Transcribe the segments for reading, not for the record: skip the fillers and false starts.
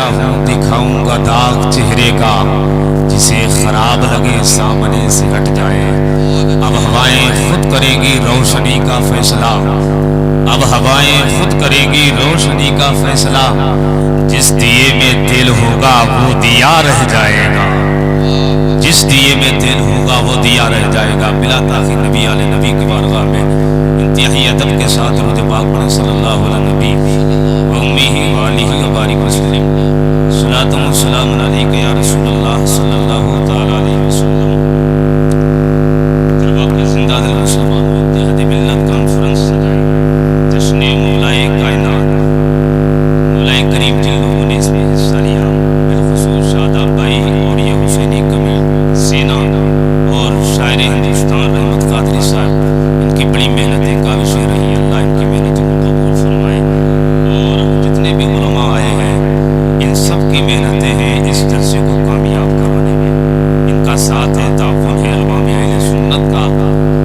نہ ہوں دکھاؤں گا داغ چہرے کا، جسے خراب لگے سامنے سے ہٹ جائے۔ اب ہوائیں خود کریں گی روشنی کا فیصلہ، اب ہوائیں خود کریں گی روشنی کا فیصلہ، جس دیے میں دل ہوگا وہ دیا رہ جائے گا، جس دیے میں دل ہوگا وہ دیا رہ جائے گا۔ بلا تاخیر نبی علیہ نبی کی بارگاہ میں انتہائی ادب کے ساتھ درود پاک پڑھیں صلی اللہ علیہ نبی و امیہ و آلہ و بارک وسلم۔ صلاۃ و سلام علیک یا رسول اللہ صلی اللہ تعالی علیہ وسلم۔ دربار کے زندہ دل مسلمان اتحاد ملت کانفرنس سجائے جشن مولائے کائنات مولائے کریم جن لوگوں نے اس میں حصہ لیا، بالخصوص شاداب بھائی اور یہ حسینی کمل سینا اور شاعر ہندوستان رحمت قادری صاحب، ان کی بڑی محنتیں کاوشیں رہی، اللہ ان کی محنتوں کو قبول فرمائے۔ اور جتنے بھی علماء آئے ہیں ان سب کی محنتیں ہیں اس جلسے کو کامیاب کرانے میں، ان کا ساتھ ہے، تعاون ہے، عوام اہل سنت کا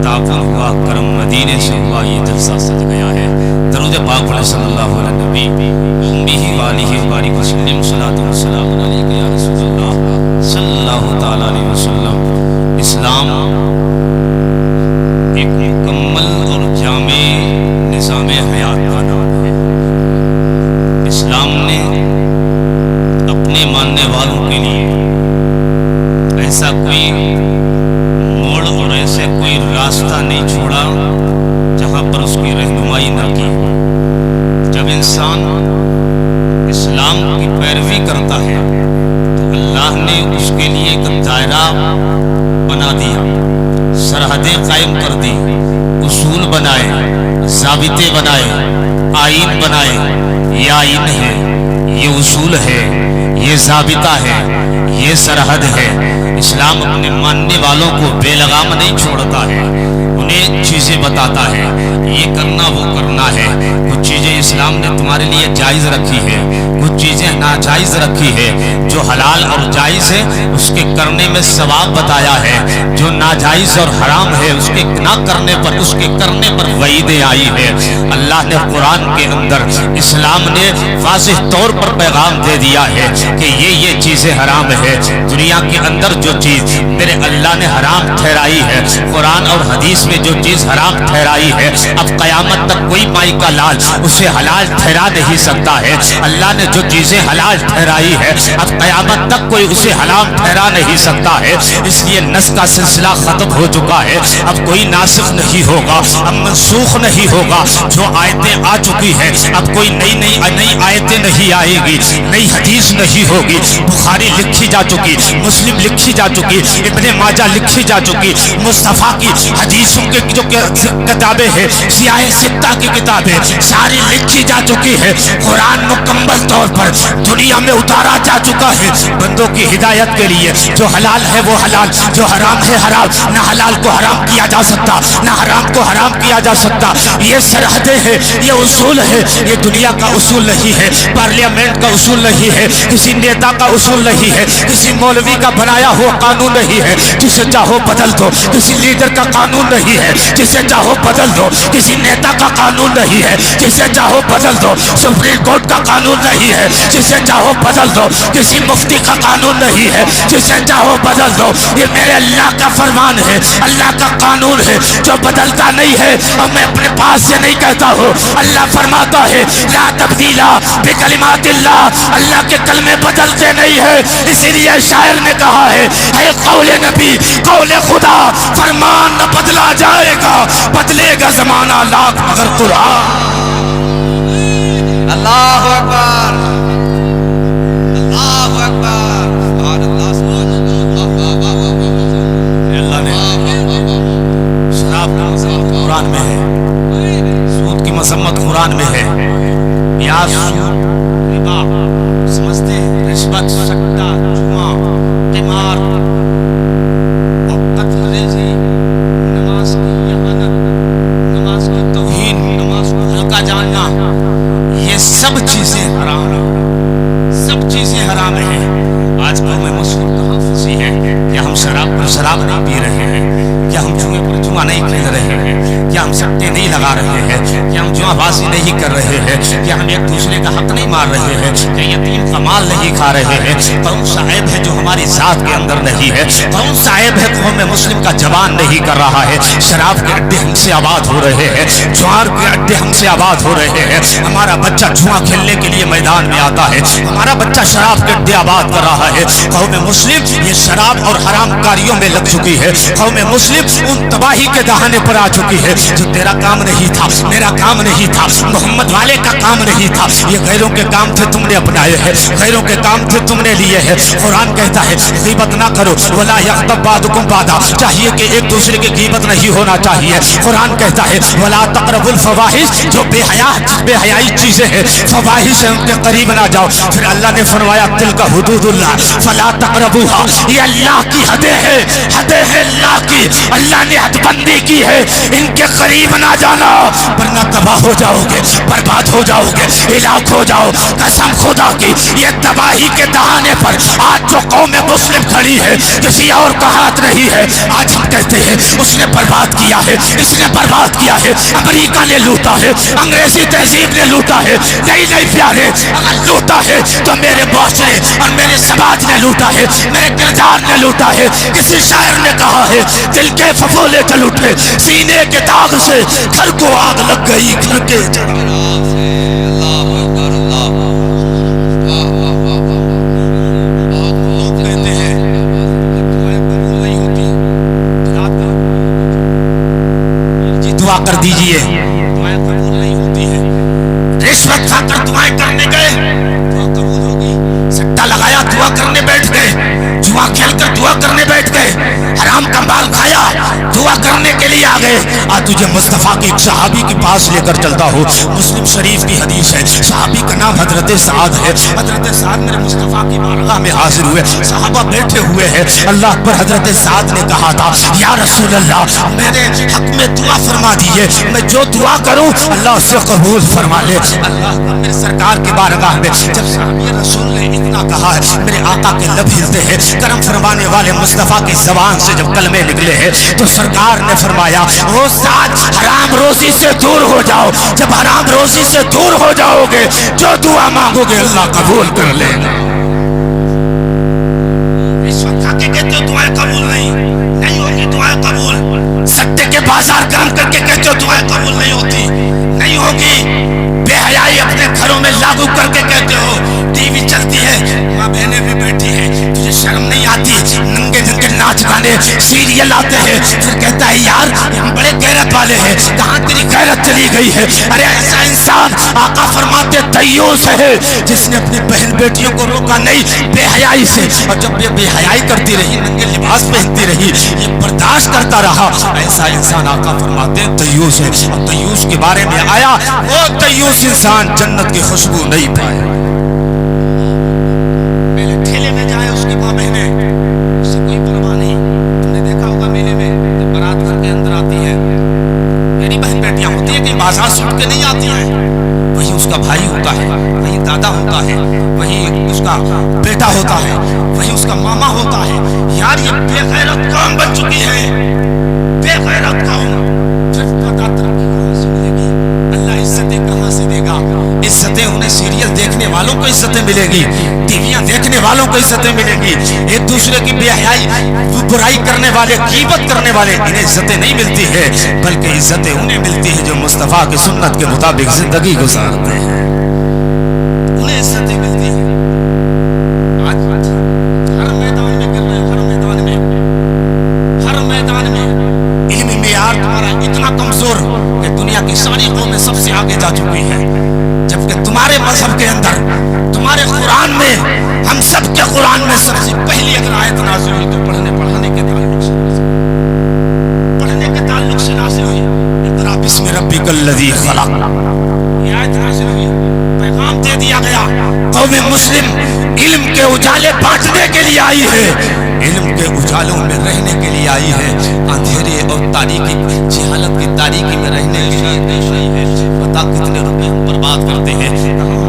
تعاون ہوا، کرم مدینے سے ہوا، یہ جلسہ سج گیا ہے۔ درود پاک پڑھیں صلی اللہ علیہ نبی و امیہ و آلہ و بارک وسلم۔ صلاۃ و سلام علیک یا رسول اللہ صلی اللہ تعالی علیہ وسلم۔ اسلام ایک مکمل اور جامع نظام حیات کا نام ہے۔ اسلام نے اپنے ماننے والوں کے لیے ایسا کوئی موڑ اور ایسے کوئی راستہ نہیں چھوڑا جہاں پر اس کی رہنمائی نہ کی۔ جب انسان اسلام کی پیروی کرتا ہے تو اللہ نے اس کے لیے ایک دائرہ بنا دیا، سرحدیں قائم کر دی، اصول بنائے، ضابطے بنائے، آئین بنائے۔ یہ آئین ہے، یہ اصول ہے، یہ ضابطہ ہے، یہ سرحد ہے۔ اسلام اپنے ماننے والوں کو بے لگام نہیں چھوڑتا ہے، انہیں چیزیں بتاتا ہے، یہ کرنا وہ کرنا ہے۔ کچھ چیزیں اسلام نے تمہارے لیے جائز رکھی ہے، کچھ چیزیں ناجائز رکھی ہے۔ جو حلال اور جائز ہے اس کے کرنے میں ثواب بتایا ہے، جو ناجائز اور حرام ہے اس کے نہ کرنے پر، اس کے کرنے پر وعیدیں آئی ہے۔ اللہ نے قرآن کے اندر اسلام نے واضح طور پر پیغام دے دیا ہے کہ یہ چیزیں حرام ہے۔ دنیا کے اندر جو چیز میرے اللہ نے حرام ٹھہرائی ہے، قرآن اور حدیث میں جو چیز حرام ٹھہرائی ہے، اب قیامت تک کوئی مائی کا لال اسے حلال ٹھہرا نہیں سکتا ہے۔ اللہ نے جو چیزیں حلال ٹھہرائی ہے اب قیامت تک کوئی اسے حرام ٹھہرا نہیں سکتا ہے۔ اس لیے نسخ کا سلسلہ ختم ہو چکا ہے، اب کوئی ناسخ نہیں ہوگا، اب منسوخ نہیں ہوگا۔ جو آیتیں آ چکی ہیں اب کوئی نئی آیتیں نہیں آئے گی، نئی حدیث نہیں ہوگی۔ بخاری لکھی جا چکی، مسلم لکھی جا چکی، ابن ماجہ لکھی جا چکی، مصطفیٰ کی حدیثوں کے جو کتابیں ہیں، سیاہ ستہ کی کتابیں ساری لکھی جا چکی ہے۔ قرآن مکمل طور پر دنیا میں اتارا جا چکا ہے بندوں کی ہدایت کے لیے۔ جو حلال ہے وہ حلال، جو حرام ہے حرام، نہ حلال کو حرام کیا جا سکتا، نہ حرام کو حرام کیا جا سکتا۔ یہ سرحدیں ہیں، یہ اصول ہے، یہ دنیا کا اصول نہیں ہے، پارلیمنٹ کا اصول نہیں ہے، کسی نیتا کا اصول نہیں ہے، کسی مولوی کا بنایا ہوا قانون نہیں ہے، جسے چاہو بدل دو۔ کسی لیڈر کا قانون نہیں ہے، جسے چاہو بدل دو۔ کسی نیتا کا قانون نہیں ہے، جسے چاہو بدل دو۔ سپریم کورٹ کا قانون نہیں ہے، جسے چاہو بدل دو۔ کسی مفتی کا قانون نہیں ہے، جسے چاہو بدل دو۔ یہ میرے اللہ کا فرمان ہے، اللہ کا قانون ہے جو بدلتا نہیں ہے، اور میں اپنے پاس سے نہیں کہتا ہوں۔ اللہ فرماتا ہے لا تبدیل بکلمات اللہ، اللہ کے کلمے بدلتے نہیں ہیں۔ اسی لیے شاعر نے کہا ہے اے قول نبی قول خدا، فرمان نہ بدلا جائے گا، بدلے گا زمانہ لاکھ مگر قرآن۔ اللہ اکبر، اللہ اکبر، اللہ نے شراب کی مذمت قرآن میں ہے، سود کی مذمت قرآن میں ہے، پیاز، ربا سمجھتے ہیں، رشوت، سٹہ، جوا، قمار اور قتل ریزی، نماز کی اہانت، نماز کی توہین، نماز کو ہلکا جاننا، یہ سب چیزیں حرام ہیں، سب چیزیں حرام ہیں۔ آج قوم مسلم کہاں پھنسی ہے؟ کیا ہم شراب پر شراب نہیں پی رہے ہیں؟ کیا ہم جوئے پر جوا نہیں کھیل رہے ہیں؟ کیا ہم سٹے نہیں لگا رہے ہیں؟ کہ ہم جواں نہیں کر رہے ہیں, کہ ہم ایک دوسرے کا حق نہیں مار رہے ہیں, کہ یتیم کا مال نہیں کھا رہے ہیں. کون سا عیب ہے جو ہماری ذات کے اندر نہیں ہے؟ کون سا عیب ہے قوم مسلم کا جوان نہیں کر رہا ہے؟ شراب کے اڈے ہم سے آباد ہو رہے ہیں, جوار کے اڈے ہم سے آباد ہو رہے ہیں. ہمارا بچہ جوا کھیلنے کے لیے میدان میں آتا ہے, ہمارا بچہ شراب کے اڈے آباد کر رہا ہے. قوم مسلم یہ شراب اور حرام کاریوں میں لگ چکی ہے. قوم مسلم ان تباہی کے دہانے پر آ چکی ہے جو تیرا کام نہیں تھا, میرا کام نہیں تھا, محمد والے کا کام نہیں تھا. یہ غیروں کے کام تھے, تم نے اپنائے ہیں. غیروں کے کام تھے, تم نے لیے ہیں. قرآن کہتا ہے غیبت نہ کرو, ولا یغتب بعضکم بعضا, چاہیے کہ ایک دوسرے کی غیبت نہیں ہونا چاہیے. قرآن کہتا ہے ولا تقربوا الفواحش, جو بے حیائی چیزیں ہیں فواحش ہیں ان کے قریب نہ جاؤ. پھر اللہ نے فرمایا تلک حدود اللہ فلا تقربوها, یہ اللہ کی حدیں ہیں, حدیں ہیں اللہ کی, اللہ نے حد بندی کی ہے, ان کے قریب نہ جانا ورنہ تباہ ہو جاؤ گے, برباد ہو جاؤ گے, ہلاک ہو جاؤ. قسم خدا کی یہ تباہی کے دہانے پر آج جو قوم مسلم کھڑی ہے کسی اور کا ہاتھ نہیں ہے. آج ہم کہتے ہیں اس نے برباد کیا ہے, اس نے برباد کیا ہے, امریکہ نے لوٹا ہے, انگریزی تہذیب نے لوٹا ہے. نہیں نہیں پیارے, اگر لوٹا ہے تو میرے معاشرے اور میرے سماج نے لوٹا ہے, میرے کردار نے لوٹا ہے. کسی شاعر نے کہا ہے دل کے ففولے چل اٹھے, سینے کے داغ سے گھر کو آگ لگ گئی, گھر کے دعا کر دیجئے, دعائیں قبول نہیں ہوتی ہے. رشوت کھا کر دعائیں کرنے گئے, دعا قبول ہوگی. سٹا لگایا, دعا کرنے بیٹھ گئے. جوا کھیل کر دعا کرنے بیٹھ گئے. حرام کا مال کھایا, دعا کرنے کے لیے آ گئے. آج تجھے مصطفیٰ کے ایک صحابی کے پاس لے کر چلتا ہو. مسلم شریف کی حدیث ہے, صحابی کا نام حضرت سعد ہے. حضرت سعد میرے مصطفیٰ کی بارگاہ میں حاضر ہوئے, صحابہ بیٹھے ہوئے ہیں. اللہ اکبر. حضرت سعد نے کہا تھا یا رسول اللہ میرے حق میں دعا فرما دیجئے, میں جو دعا کروں اللہ اسے قبول فرما لے. اللہ میرے سرکار کی بارگاہ میں جب صحابی رسول نے اتنا کہا ہے, میرے آقا کے لب ہلتے ہیں. کرم فرمانے والے مصطفیٰ کی زبان سے جب کلمے نکلے ہیں تو سرکار نے فرمایا وہ ساتھ حرام روزی سے دور ہو جاؤ. جب حرام روزی سے دور ہو جاؤ گے جو دعا مانگو گے اللہ قبول کر لے گا. رشوت کھا کے کہتے ہو دعائیں قبول نہیں ہوگی, دعائیں قبول. سٹے کے بازار کام کر کے کہتے ہو دعائیں قبول نہیں ہوتی, نہیں ہوگی. بے حیائی اپنے گھروں میں لاگو کر کے کہتے ہو, ٹی وی چلتی ہے, ماں بہنیں بھی بیٹھی ہیں, تجھے شرم نہیں آتی, ننگے ننگے ناچ گانے سیریل آتے ہیں. پھر کہتا ہے یار ہم بڑے غیرت والے ہیں, کہاں تیری غیرت چلی گئی ہے؟ ارے ایسا انسان آقا فرماتے دیوس ہے جس نے اپنی بہن بیٹیوں کو روکا نہیں بے حیائی سے, اور جب یہ بے حیائی کرتی رہی, ننگے لباس پہنتی رہی, یہ برداشت کرتا رہا, ایسا انسان آقا فرماتے ہیں دیوس ہے. اور دیوس کے بارے میں آیا وہ دیوس انسان جنت کی خوشبو نہیں پائے. پہلے ٹھیلے میں جائے اس کی ماں بہنیں, اسے کوئی پرواہ نہیں. تم نے دیکھا ہوگا میلے میں جب بارات گھر کے اندر آتی ہے, میری بہن بیٹیاں ہوتی ہیں کہ بازار سے اٹھ کے نہیں آتی ہیں, وہی اس کا بھائی ہوتا ہے, وہی دادا ہوتا ہے, وہی اس کا بیٹا ہوتا ہے, وہی اس کا ماما ہوتا ہے. یار یہ بے غیرت قوم بن چکی ہے, بے غیرت قوم. پھر پتا ترقی کہاں سے ملے گی, اللہ عزتیں کہاں سے دے گا؟ عزتیں انہیں سیریل دیکھنے والوں کو عزتیں ملے گی, ٹی ویاں دیکھنے والوں کو عزتیں ملیں گی. ایک دوسرے کی بے حیائی برائی کرنے والے, غیبت کرنے والے, انہیں عزتیں نہیں ملتی ہے, بلکہ عزتیں انہیں ملتی ہے جو مصطفیٰ کی سنت کے مطابق زندگی گزارتے ہیں, انہیں عزتیں ملتی ہیں. آج ہر میدان میں کر رہے ہیں, ہر میدان میں علمی معیار تمہارا اتنا کمزور کہ دنیا کی ساری قومیں سب سے آگے جا چکی ہیں, جبکہ تمہارے مذہب کے اندر, تمہارے قرآن میں, ہم سب کے قرآن میں سب سے پہلی اگر آیت نازل ہوئی تو پڑھنے کے تعلق سے نازل ہوئی, اقرا بسم ربک الذی خلق. یہ آیت نازل ہوئی, پیغام دے دیا گیا قوم مسلم علم کے اجالے بانٹنے کے لیے آئی ہے, علم کے اجالوں میں رہنے کے لیے آئی ہے. اندھیرے اور تاریکی, جہالت کی تاریکی میں رہنے کے لیے نہیں ہے. پتا کتنے روپے ہم برباد کرتے ہیں,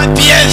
IPS,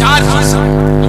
4%।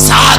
7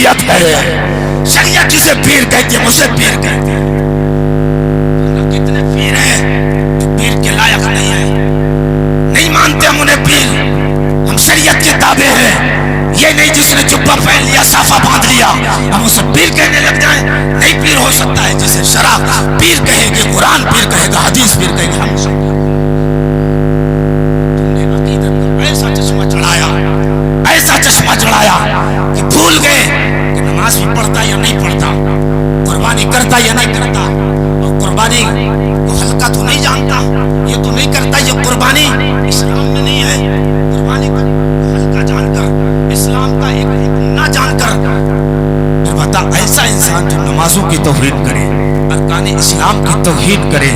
شریعت ہے. شریعت جسے پیر کہتی ہے اسے پیر کہتے ہیں. کتنے پیر ہیں جو پیر کے لائق نہیں ہیں, نہیں مانتے ہم انہیں پیر. ہم شریعت کے تابع ہیں. یہ نہیں جس نے جبہ پہن لیا صافہ باندھ لیا ہم اسے پیر کہنے لگ جائیں. نہیں پیر ہو سکتا ہے جسے شرع پیر کہے گی, قرآن پیر کہے گا, حدیث پیر کہے گا. ہم تم نے عقیدت کا ایسا چشمہ چڑھایا, ایسا چشمہ چڑھایا کہ بھول گئے کہ نماز بھی پڑھتا یا نہیں پڑھتا, قربانی کرتا یا نہیں کرتا. اور قربانی کو ہلکا تو نہیں جانتا, یہ تو نہیں کرتا, یہ قربانی اسلام میں نہیں ہے. قربانی کو ہلکا جان کر, اسلام کا ایک نہ جان کر, پھر بتا ایسا انسان جو نمازوں کی توہین کرے, ارکان اسلام کی توہین کرے,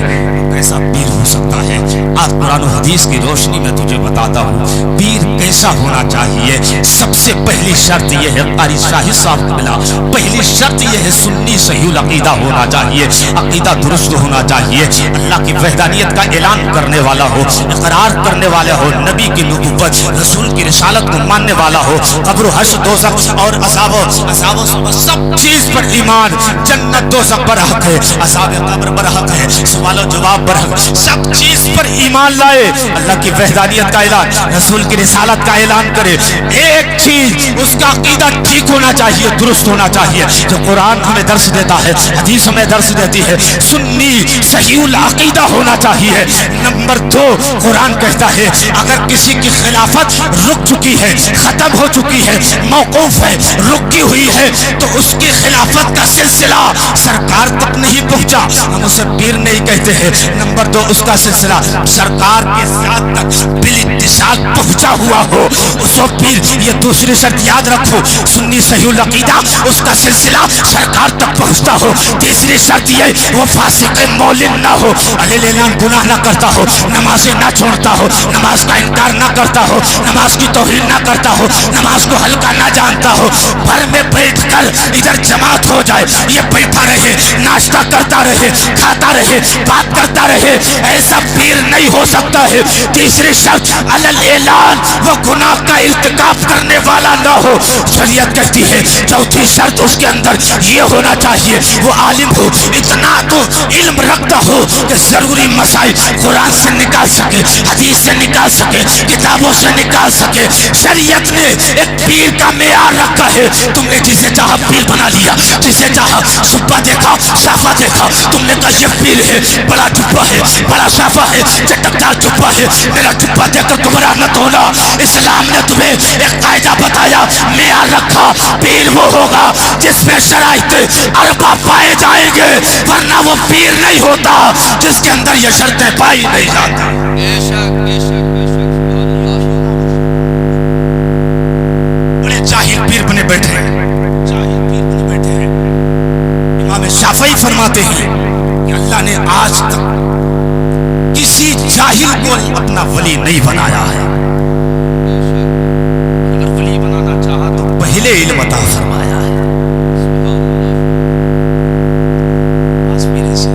کیسا پیر ہو سکتا ہے؟ آج قرآن و حدیث کی روشنی میں تجھے بتاتا ہوں پیر کیسا ہونا چاہیے. سب سے پہلی شرط یہ ہے, قاری شاہد صاحب قبلہ, پہلی شرط یہ ہے سنی صحیح العقیدہ ہونا چاہیے, عقیدہ درست ہونا چاہیے, اللہ کی وحدانیت کا اعلان کرنے والا ہو, اقرار کرنے والا ہو, نبی کی نبوت رسول کی رسالت کو ماننے والا ہو, قبر و حشر دوزخ اور عذاب و سب چیز پر ایمان, جنت دوزخ پر حق ہے, عذاب قبر پر حق ہے, سوال و جواب پر حق, سب چیز پر ایمان لائے, اللہ کی وحدانیت کا اعلان, رسول کی رسالت کا اعلان کرے. ایک چیز اس کا عقیدہ ٹھیک ہونا چاہیے, درست ہونا چاہیے, جو قرآن ہمیں درس دیتا ہے, حدیث ہمیں درس دیتی ہے. سنی صحیح العقیدہ ہونا چاہیے. نمبر 2, قرآن کہتا ہے اگر کسی کی خلافت رک چکی ہے, ختم ہو چکی ہے, موقوف ہے, رکی ہوئی ہے, تو اس کی خلافت کا سلسلہ سرکار تک نہیں پہنچا, ہم اسے پیر نہیں کہتے ہیں. نمبر 2, اس کا سلسلہ سرکار کے ساتھ تک بالاتصال پہنچا ہوا ہو, اس کو پیر. یہ دوسری شرط یاد رکھو, سنی صحیح العقیدہ, اس کا سلسلہ سرکار تک پہنچتا ہو. تیسری شرط یہ وہ فاسق مولن نہ ہو, علیہ اعلان گناہ نہ کرتا ہو, نمازیں نہ چھوڑتا ہو, نماز کا انکار نہ کرتا ہو, نماز کی توہین نہ کرتا ہو, نماز کو ہلکا نہ جانتا ہو. گھر میں بیٹھ کر ادھر جماعت ہو جائے, یہ بیٹھا رہے, ناشتہ کرتا رہے, کھاتا رہے, بات کرتا رہے, ایسا پیر نہیں ہو سکتا ہے. تیسری شرط علل اعلان وہ گناہ کا ارتکاب کرنے والا نہ ہو, شریعت کہتی ہے. چوتھی شرط اس کے اندر یہ ہونا چاہیے وہ عالم ہو, اتنا تو علم رکھتا ہو کہ ضروری مسائل قرآن سے نکال سکے, حدیث سے نکال سکے, کتابوں سے نکال سکے. شریعت نے ایک پیر کا معیار رکھا ہے. تم نے جسے چاہا پیر بنا لیا, جسے چاہا جبہ دیکھا, صافہ دیکھا, تم نے کہا یہ پیر ہے, بڑا جبہ ہے, بڑا صافہ ہے, چٹکدار جبہ ہے, میرا جبہ دیکھ کر گمراہ مت ہونا. اسلام نے تمہیں ایک قاعدہ بتایا, معیار رکھا, پیر وہ ہوگا جس میں شرائط اربع پائے جائیں گے, ورنہ وہ پیر نہیں ہوتا جس کے اندر یہ شرطیں پائی نہیں جاتی. بے شک بے شک بے شک, بڑے جاہل پیر بنے بیٹھے ہیں, جاہل پیر بنے بیٹھے ہیں. امام شافعی فرماتے ہیں کہ اللہ نے آج تک کسی جاہل کو اپنا ولی نہیں بنایا ہے. اگر ولی بنانا چاہا تو پہلے علم عطا فرمایا ہے. آج میرے سے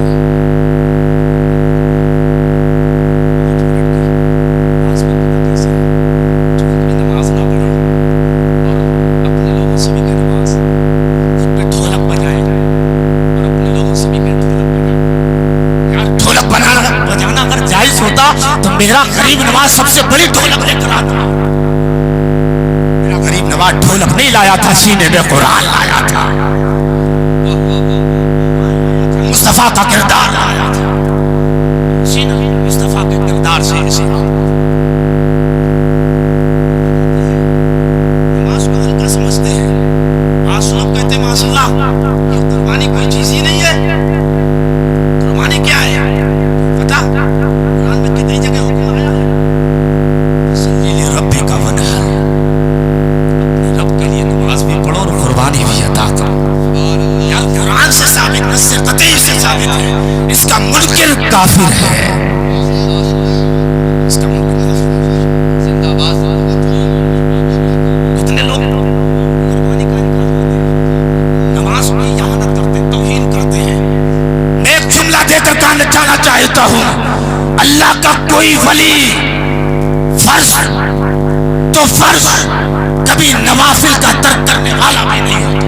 آج میں پتہ کیسے جو کبھی نماز نہ پڑھے اور اپنے لوگوں سے بھی کہ نماز خود پہ ڈھولک بجائے اور اپنے لوگوں سے بھی کہ ڈھولک بجائے. یار ڈھولک بجانا اگر جائز ہوتا تو میرا غریب نواز سب سے بڑی ڈھولک لے کر آتا. میرا غریب نواز ڈھولک نہیں لایا تھا, سینے میں قرآن لایا تھا, مصطفیٰ کا کردار لایا تھا. سینا مصطفیٰ کے کردار سے نماز کو ہلکا سمجھتے ہیں. آج لوگ کہتے ہیں ماشاء اللہ یہ قربانی کوئی چیز ہی نہیں ہے. قربانی کیا ہے پتا؟ قرآن میں کتنی جگہ حکم آیا ہے, صلی لربک ونحر, اپنے رب کے لیے نماز بھی پڑھو اور قربانی بھی عطا کرو. یا قرآن سے ثابت, نص قطعی سے ثابت ہے. اس کا منکر کافر ہے, اس کا منکر زندہ باد. کتنے لوگ قربانی کا انکار کرتے ہیں, نماز کی اہانت کرتے ہیں, توہین کرتے ہیں. میں ایک جملہ دے کر کہنا چاہنا چاہتا ہوں, اللہ کا کوئی ولی فرض تو فرض کبھی نوافل کا ترک کرنے والا بھی نہیں ہوتا.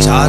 4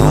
2